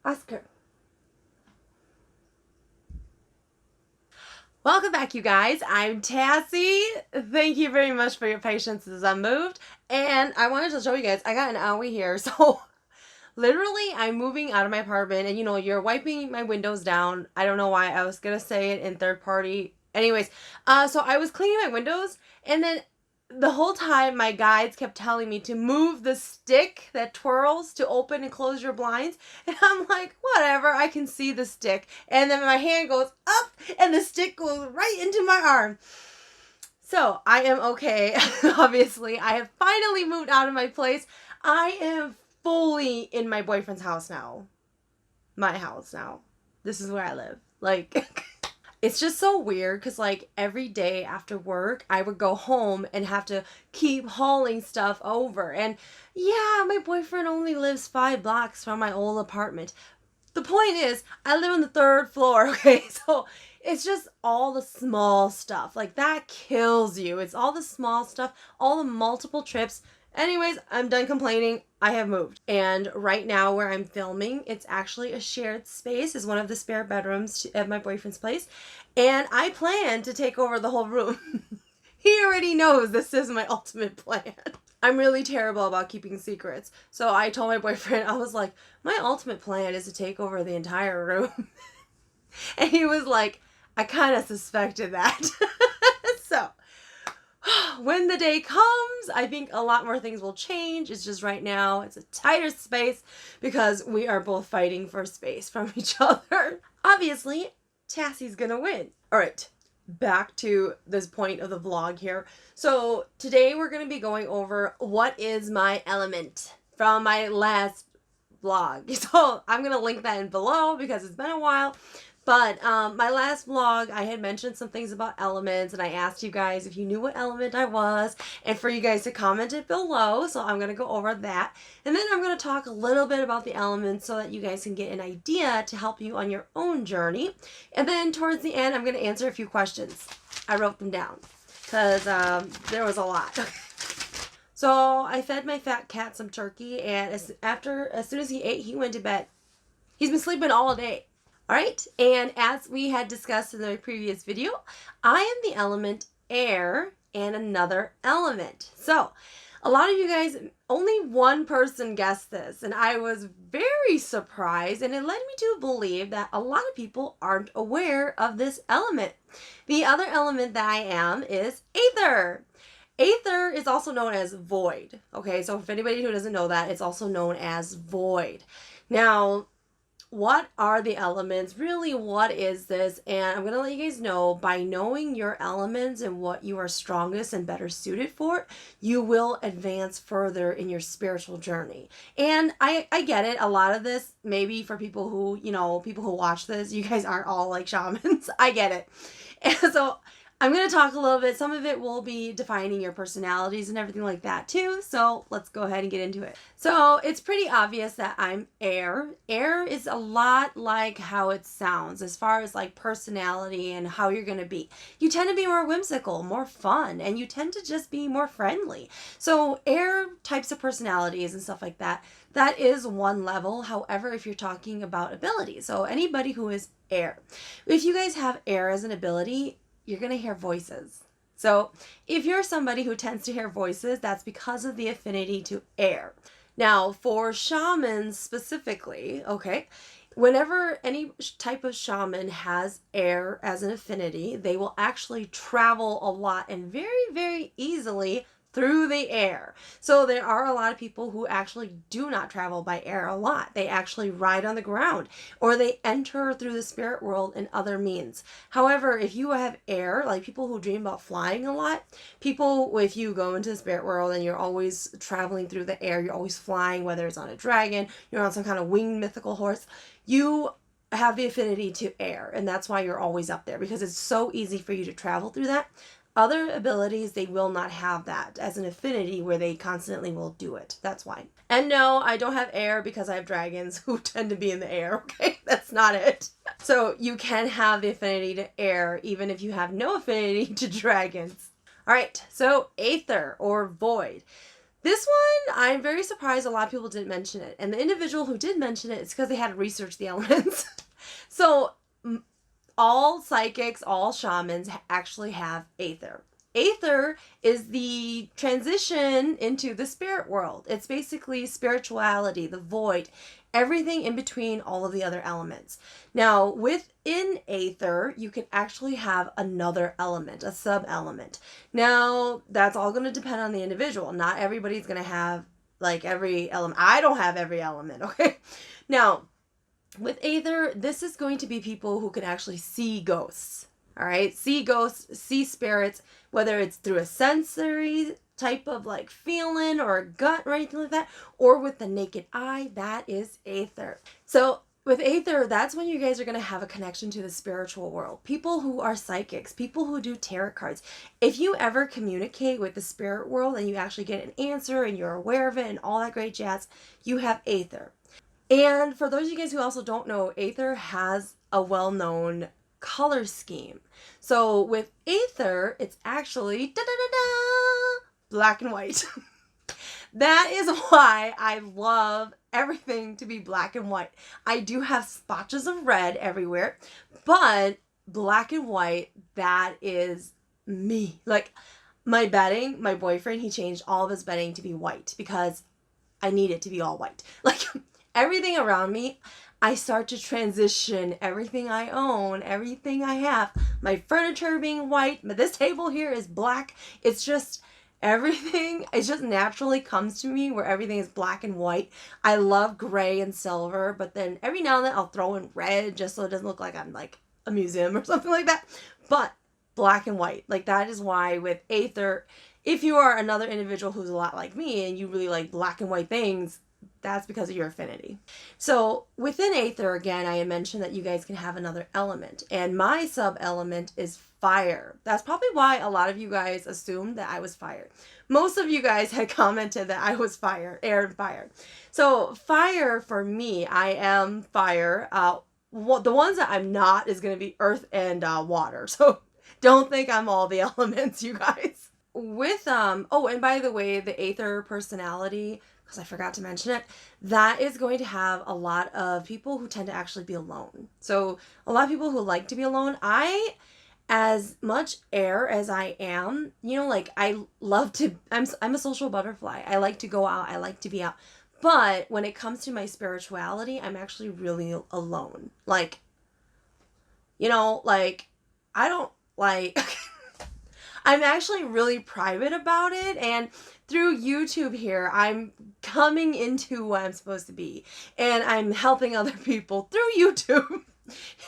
Oscar. Welcome back, you guys. I'm Tassie. Thank you very much for your patience as I moved. And I wanted to show you guys, I got an owie here. So literally, I'm moving out of my apartment and you're wiping my windows down. I don't know why. I was going to say it in third party. Anyways, so I was cleaning my windows and then the whole time my guides kept telling me to move the stick that twirls to open and close your blinds. And I'm like, whatever, I can see the stick. And then my hand goes up and the stick goes right into my arm. So I am okay. Obviously, I have finally moved out of my place. I am fully in my boyfriend's house now. My house now. This is where I live. Like... It's just so weird because, like, every day after work, I would go home and have to keep hauling stuff over. And, yeah, my boyfriend only lives 5 blocks from my old apartment. The point is, I live on the 3rd floor, okay? So, it's just all the small stuff. Like, that kills you. It's all the small stuff, all the multiple trips. Anyways, I'm done complaining. I have moved. And right now where I'm filming, it's actually a shared space. It's one of the spare bedrooms at my boyfriend's place. And I plan to take over the whole room. He already knows this is my ultimate plan. I'm really terrible about keeping secrets. So I told my boyfriend, I was like, my ultimate plan is to take over the entire room. And he was like, I kind of suspected that. So... when the day comes, I think a lot more things will change. It's just right now, it's a tighter space because we are both fighting for space from each other. Obviously, Tassie's gonna win. All right, back to this point of the vlog here. So today we're gonna be going over what is my element from my last vlog. So I'm gonna link that in below because it's been a while. But my last vlog, I had mentioned some things about elements, and I asked you guys if you knew what element I was, and for you guys to comment it below, so I'm going to go over that. And then I'm going to talk a little bit about the elements so that you guys can get an idea to help you on your own journey. And then towards the end, I'm going to answer a few questions. I wrote them down, because there was a lot. So I fed my fat cat some turkey, and as soon as he ate, he went to bed. He's been sleeping all day. Alright, and as we had discussed in the previous video, I am the element air and another element. So, a lot of you guys, only one person guessed this, and I was very surprised, and it led me to believe that a lot of people aren't aware of this element. The other element that I am is Aether. Aether is also known as void. Okay, so if anybody who doesn't know that, it's also known as void. Now, what are the elements? Really, what is this? And I'm going to let you guys know, by knowing your elements and what you are strongest and better suited for, you will advance further in your spiritual journey. And I get it. A lot of this, maybe for people who, people who watch this, you guys aren't all like shamans. I get it. And so I'm going to talk a little bit. Some of it will be defining your personalities and everything like that too. So let's go ahead and get into it. So it's pretty obvious that I'm air. Air is a lot like how it sounds as far as like personality and how you're going to be. You tend to be more whimsical, more fun, and you tend to just be more friendly. So air types of personalities and stuff like that, that is one level. However, if you're talking about abilities, so anybody who is air, if you guys have air as an ability, you're going to hear voices. So if you're somebody who tends to hear voices, that's because of the affinity to air. Now, for shamans specifically, okay, whenever any type of shaman has air as an affinity, they will actually travel a lot and very, very easily through the air. So there are a lot of people who actually do not travel by air a lot. They actually ride on the ground, or they enter through the spirit world in other means. However, if you have air, like people who dream about flying a lot, people, if you go into the spirit world and you're always traveling through the air, you're always flying, whether it's on a dragon, you're on some kind of winged mythical horse, you have the affinity to air, and that's why you're always up there, because it's so easy for you to travel through that. Other abilities, they will not have that as an affinity where they constantly will do it. That's why. And no, I don't have air because I have dragons who tend to be in the air, okay? That's not it. So you can have the affinity to air even if you have no affinity to dragons. All right, so Aether or void. This one, I'm very surprised a lot of people didn't mention it. And the individual who did mention it, it's because they had to research the elements. So all psychics, all shamans actually have Aether. Aether is the transition into the spirit world. It's basically spirituality, the void, everything in between all of the other elements. Now, within Aether, you can actually have another element, a sub-element. Now, that's all going to depend on the individual. Not everybody's going to have like every element. I don't have every element, okay? Now, with Aether, this is going to be people who can actually see ghosts. All right, see ghosts, see spirits, whether it's through a sensory type of like feeling or a gut or anything like that, or with the naked eye. That is Aether. So with Aether, that's when you guys are going to have a connection to the spiritual world. People who are psychics, people who do tarot cards. If you ever communicate with the spirit world and you actually get an answer and you're aware of it and all that great jazz, you have Aether. And for those of you guys who also don't know, Aether has a well-known color scheme. So with Aether, it's actually black and white. That is why I love everything to be black and white. I do have spotches of red everywhere, but black and white, that is me. Like my bedding, my boyfriend, he changed all of his bedding to be white because I need it to be all white. Like everything around me, I start to transition everything I own, everything I have, my furniture being white, but this table here is black. It's just everything, it just naturally comes to me where everything is black and white. I love gray and silver, but then every now and then I'll throw in red just so it doesn't look like I'm like a museum or something like that. But black and white, like that is why with Aether, if you are another individual who's a lot like me and you really like black and white things, that's because of your affinity. So within Aether, again, I had mentioned that you guys can have another element. And my sub-element is fire. That's probably why a lot of you guys assumed that I was fire. Most of you guys had commented that I was fire, air and fire. So fire, for me, I am fire. The ones that I'm not is going to be earth and water. So don't think I'm all the elements, you guys. With, oh, and by the way, the Aether Personality, because I forgot to mention it, that is going to have a lot of people who tend to actually be alone. So a lot of people who like to be alone. I, as much air as I am, you know, like I love to, I'm a social butterfly. I like to go out. I like to be out. But when it comes to my spirituality, I'm actually really alone. Like, you know, like I don't like... I'm actually really private about it, and through YouTube here, I'm coming into what I'm supposed to be, and I'm helping other people through YouTube.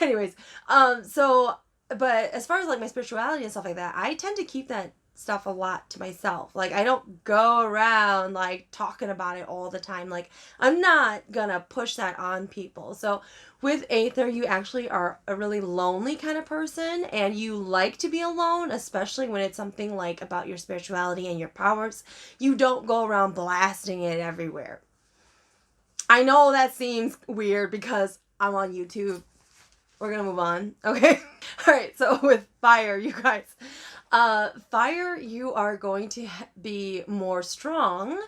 Anyways, but as far as like my spirituality and stuff like that, I tend to keep that stuff a lot to myself. Like I don't go around like talking about it all the time. Like I'm not gonna push that on people. So with Aether, you actually are a really lonely kind of person and you like to be alone, especially when it's something like about your spirituality and your powers. You don't go around blasting it everywhere. I know that seems weird because I'm on YouTube. We're gonna move on. Okay. All right. So with fire, you guys, fire, you are going to be more strong,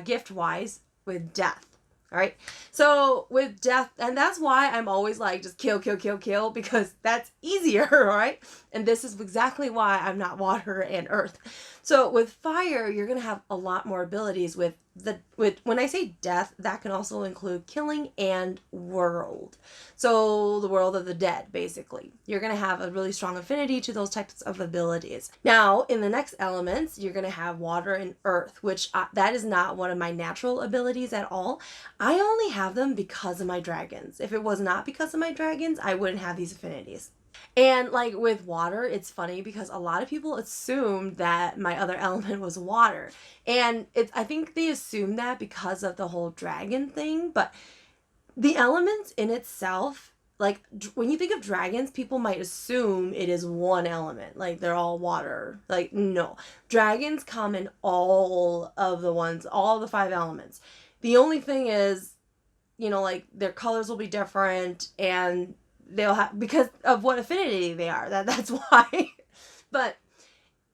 gift-wise, with death. All right. So with death, and that's why I'm always like, just kill, kill, kill, kill, because that's easier. All right. And this is exactly why I'm not water and earth. So with fire, you're going to have a lot more abilities with when I say death, that can also include killing and world. So the world of the dead, basically. You're going to have a really strong affinity to those types of abilities. Now, in the next elements, you're going to have water and earth, which that is not one of my natural abilities at all. I only have them because of my dragons. If it was not because of my dragons, I wouldn't have these affinities. And like with water, it's funny because a lot of people assumed that my other element was water. And I think they assumed that because of the whole dragon thing, but the elements in itself, like when you think of dragons, people might assume it is one element, like they're all water. Like no, dragons come in all the 5 elements. The only thing is, you know, like their colors will be different and they'll have, because of what affinity they are, that's why. But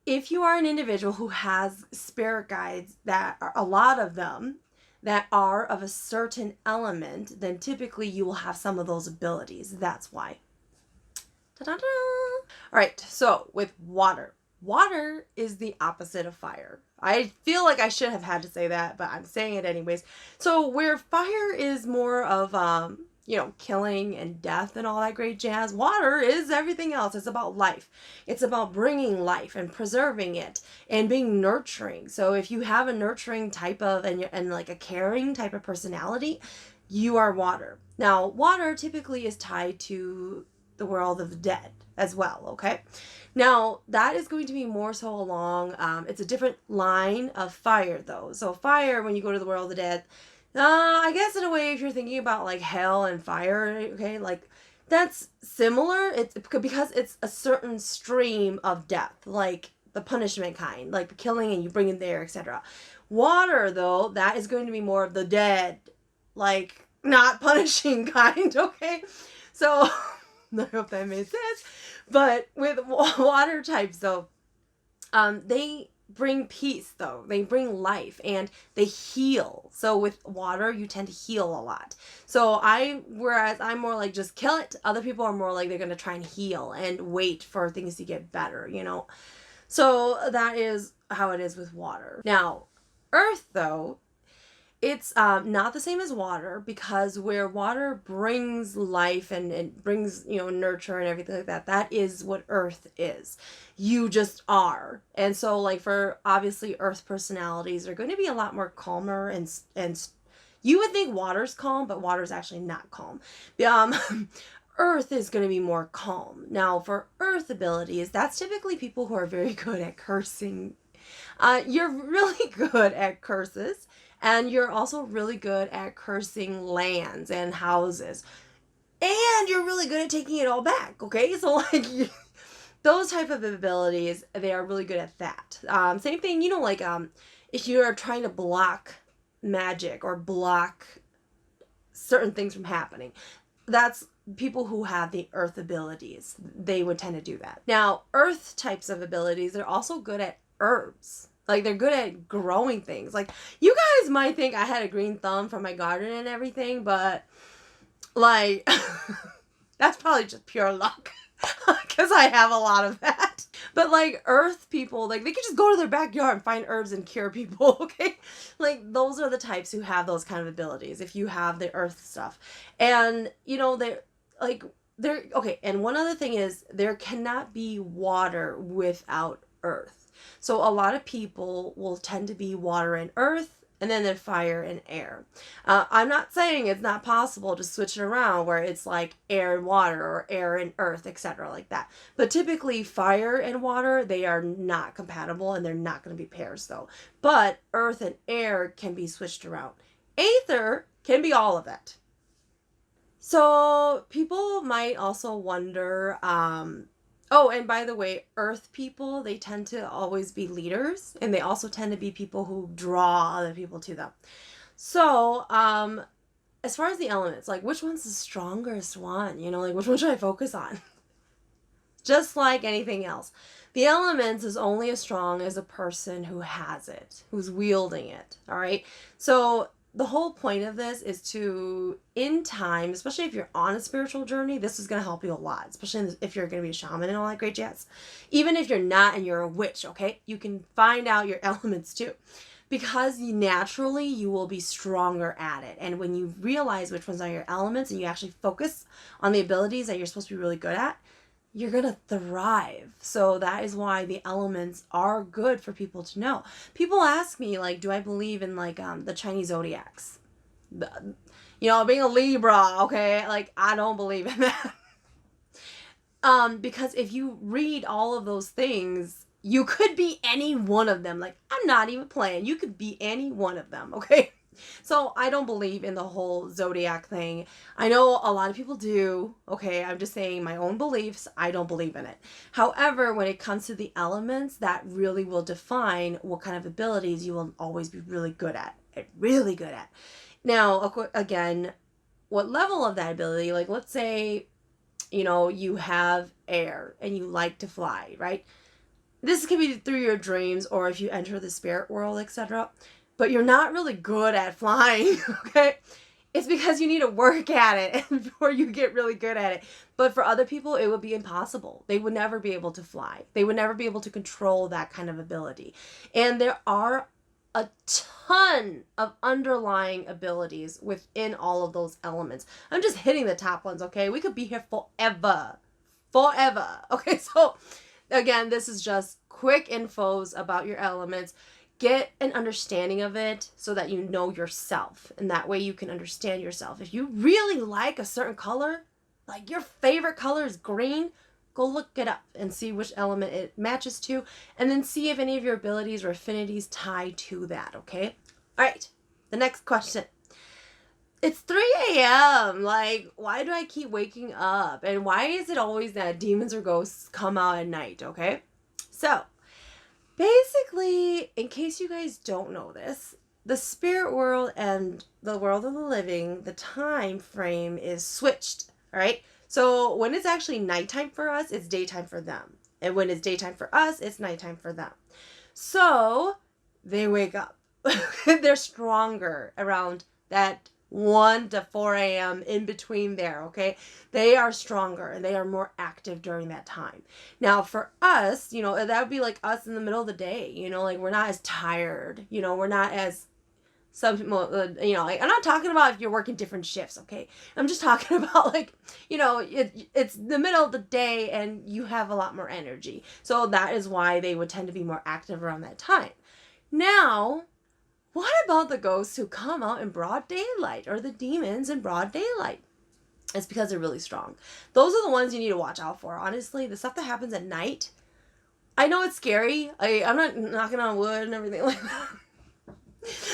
if you are an individual who has spirit guides, that are a lot of them, that are of a certain element, then typically you will have some of those abilities. That's why. Ta-da-da! All right, so with water. Water is the opposite of fire. I feel like I should have had to say that, but I'm saying it anyways. So where fire is more of killing and death and all that great jazz, water is everything else. It's about life. It's about bringing life and preserving it and being nurturing. So if you have a nurturing type of and like a caring type of personality, you are water. Now, water typically is tied to the world of the dead as well, okay? Now, that is going to be more so along, it's a different line of fire, though. So fire, when you go to the world of the dead, I guess in a way, if you're thinking about, like, hell and fire, okay, like, that's similar. It's because it's a certain stream of death, like the punishment kind, like the killing and you bring it there, etc. Water, though, that is going to be more of the dead, like, not punishing kind, okay? So... I hope that made sense. But with water types, though, they bring peace, though. They bring life and they heal. So with water, you tend to heal a lot. So whereas I'm more like just kill it, other people are more like they're going to try and heal and wait for things to get better, you know. So that is how it is with water. Now, earth, though, it's not the same as water, because where water brings life and it brings, nurture and everything like that, that is what earth is. You just are. And so, like, for obviously earth personalities are going to be a lot more calmer and you would think water's calm, but water's actually not calm. Earth is going to be more calm. Now, for earth abilities, that's typically people who are very good at cursing. You're really good at curses. And you're also really good at cursing lands and houses. And you're really good at taking it all back, okay? So, like, those type of abilities, they are really good at that. Same thing, if you're trying to block magic or block certain things from happening, that's people who have the earth abilities. They would tend to do that. Now, earth types of abilities, they're also good at herbs. Like, they're good at growing things. Like, you guys might think I had a green thumb from my garden and everything, but, like, that's probably just pure luck. Because I have a lot of that. But, like, earth people, like, they could just go to their backyard and find herbs and cure people, okay? Like, those are the types who have those kind of abilities, if you have the earth stuff. And, okay, and one other thing is, there cannot be water without earth. So a lot of people will tend to be water and earth, and then they're fire and air. I'm not saying it's not possible to switch it around where it's like air and water or air and earth, etc. like that. But typically fire and water, they are not compatible and they're not going to be pairs though. But earth and air can be switched around. Aether can be all of it. So people might also wonder, oh, and by the way, earth people, they tend to always be leaders, and they also tend to be people who draw other people to them. So, as far as the elements, like, which one's the strongest one? Like, which one should I focus on? Just like anything else. The elements is only as strong as a person who has it, who's wielding it, all right? So, the whole point of this is to, in time, especially if you're on a spiritual journey, this is going to help you a lot, especially if you're going to be a shaman and all that great jazz. Even if you're not and you're a witch, okay? You can find out your elements too. Because naturally, you will be stronger at it. And when you realize which ones are your elements and you actually focus on the abilities that you're supposed to be really good at, you're going to thrive. So that is why the elements are good for people to know. People ask me, like, do I believe in, like, the Chinese zodiacs? Being a Libra, okay? Like, I don't believe in that. Because if you read all of those things, you could be any one of them. Like, I'm not even playing. You could be any one of them, okay? So I don't believe in the whole zodiac thing. I know a lot of people do. Okay, I'm just saying my own beliefs. I don't believe in it. However, when it comes to the elements, that really will define what kind of abilities you will always be really good at. Really good at. Now, again, what level of that ability? Like, let's say, you have air and you like to fly, right? This can be through your dreams or if you enter the spirit world, etc. But you're not really good at flying, okay? It's because you need to work at it before you get really good at it. But for other people, it would be impossible. They would never be able to fly. They would never be able to control that kind of ability. And there are a ton of underlying abilities within all of those elements. I'm just hitting the top ones, okay? We could be here forever. Forever. Okay, so again, this is just quick infos about your elements. Get an understanding of it so that you know yourself, and that way you can understand yourself. If you really like a certain color, like your favorite color is green, go look it up and see which element it matches to, and then see if any of your abilities or affinities tie to that, okay? All right, the next question. It's 3 a.m. Like, why do I keep waking up? And why is it always that demons or ghosts come out at night, okay? So, basically, in case you guys don't know this, the spirit world and the world of the living, the time frame is switched, all right? So when it's actually nighttime for us, it's daytime for them. And when it's daytime for us, it's nighttime for them. So they wake up. They're stronger around that 1 to 4 a.m. in between there, okay? They are stronger and they are more active during that time. Now, for us, you know, that would be like us in the middle of the day, you know, like we're not as tired, you know, we're not as some people, you know, like I'm not talking about if you're working different shifts, okay? I'm just talking about like, you know, it's the middle of the day and you have a lot more energy. So that is why they would tend to be more active around that time. Now, what about the ghosts who come out in broad daylight, or the demons in broad daylight? It's because they're really strong. Those are the ones you need to watch out for. Honestly, the stuff that happens at night, I know it's scary. I'm not knocking on wood and everything like that.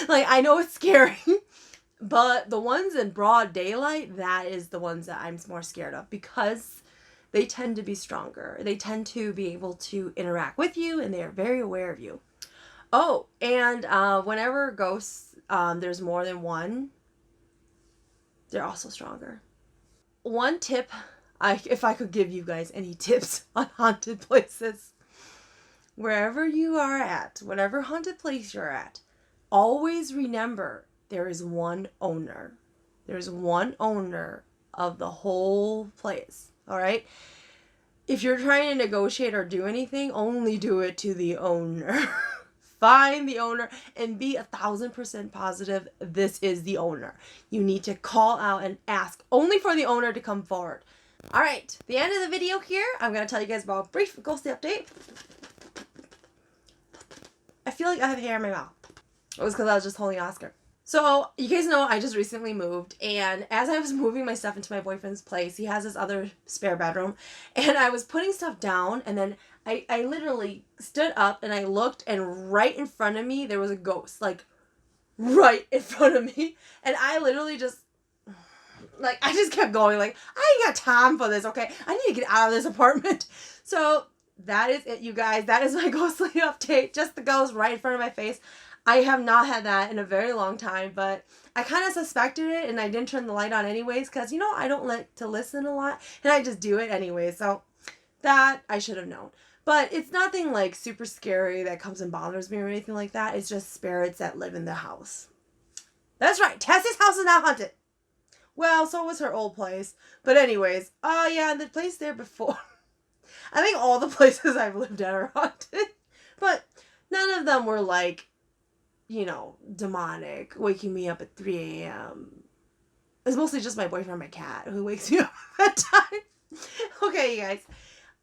Like, I know it's scary. But the ones in broad daylight, that is the ones that I'm more scared of, because they tend to be stronger. They tend to be able to interact with you, and they are very aware of you. Oh, and whenever ghosts, there's more than one, they're also stronger. One tip, if I could give you guys any tips on haunted places, wherever you are at, whatever haunted place you're at, always remember there is one owner. There's one owner of the whole place, all right? If you're trying to negotiate or do anything, only do it to the owner. Find the owner and be 1,000% positive this is the owner. You need to call out and ask only for the owner to come forward. All right, the end of the video here, I'm going to tell you guys about a brief ghosty update. I feel like I have hair in my mouth. It was because I was just holding Oscar. So, you guys know I just recently moved, and as I was moving my stuff into my boyfriend's place, he has this other spare bedroom, and I was putting stuff down, and then I literally stood up, and I looked, and right in front of me, there was a ghost, like, right in front of me, and I literally just, like, I just kept going, like, I ain't got time for this, okay? I need to get out of this apartment. So, that is it, you guys. That is my ghostly update. Just the ghost right in front of my face. I have not had that in a very long time, but I kind of suspected it, and I didn't turn the light on anyways, because, you know, I don't like to listen a lot, and I just do it anyway, so that I should have known. But it's nothing, like, super scary that comes and bothers me or anything like that. It's just spirits that live in the house. That's right, Tassie's house is not haunted. Well, so was her old place. But anyways, yeah, the place there before. I think all the places I've lived at are haunted. But none of them were, like, you know, demonic, waking me up at 3 a.m. It's mostly just my boyfriend and my cat who wakes me up at that time. Okay, you guys.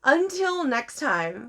Until next time,